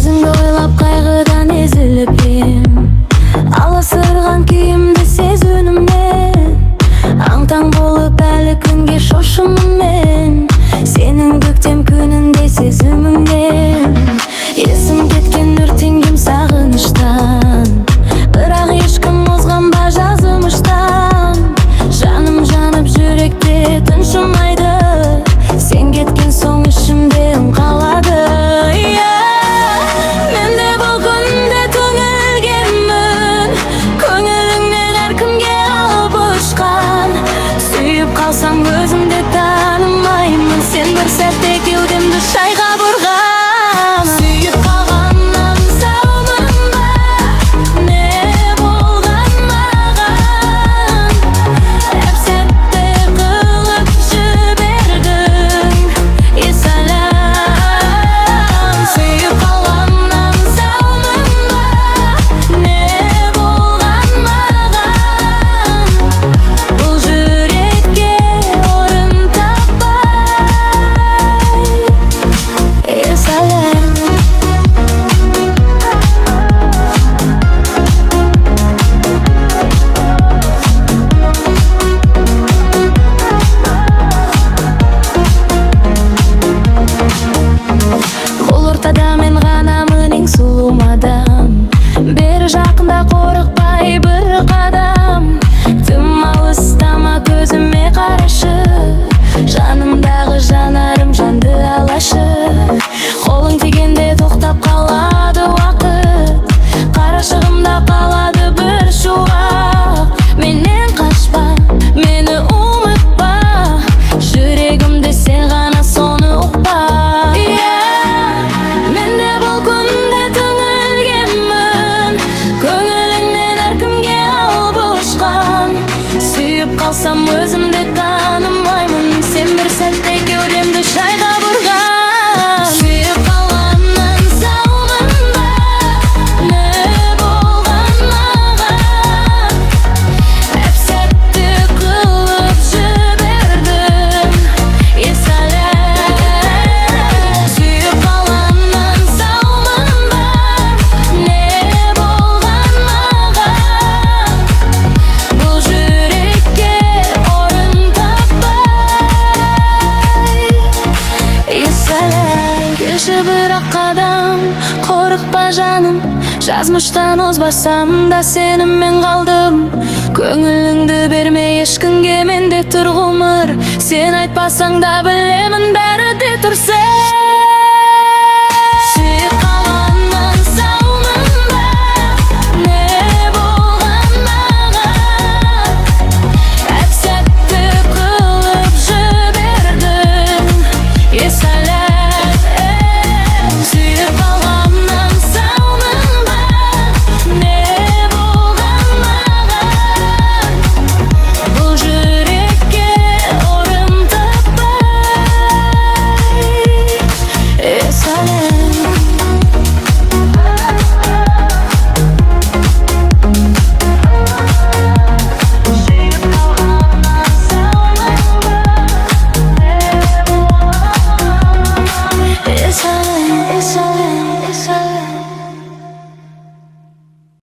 өзіңді ойлап қайғыдан езіліп ем, аласырған күйімді сезінумен, аң-таң болып әлі күнге шошымын мен, сенің көктем күнінде сезіміңнен. Есім кеткен өртенген сағыныштан, бірақ ешкім озғанба жазымыштан. Жаным жанып жүректе тыншымайды, сен кеткен соң ішімде үн қалады. Мен де бұл күнде түңілгенмін, көңіліңнен әркімге алып ұшқан. Сүйіп қалсам өзімді танымаймын, сен бір сәтте кеудемді шайға бұрған. Мен ғанамын ең сұлу адам, бері жақында қорықпай бір қадам. Тым алыстама көзіме қарашы, жанымдағы жанарым жанды алашы. Қолың тигенде тоқтап қалады уақыт, қарашығымда қалады бір шуақ. Менен қашпа, мені ұмытпа, жүрегімде сен ғана соны ұқпа. Қалсам өзімді танымаймын, сен бір сәтте кеудемді шайға бұрған. Сүйіп қалғаннан саумын ба, не болған маған? Әп-сәтте қылып жібердің, есәлем. Сүйіп қалғаннан саумын ба, не болған маған? Бұл жүрекке келші бірақ қадам, қорықпа жаным, жазмыштан озбасам да сеніммен қалдым. Көңіліңді берме ешкімге, менде тұр ғұмыр, сен айтпасаң да білемін бәрі де тұрса.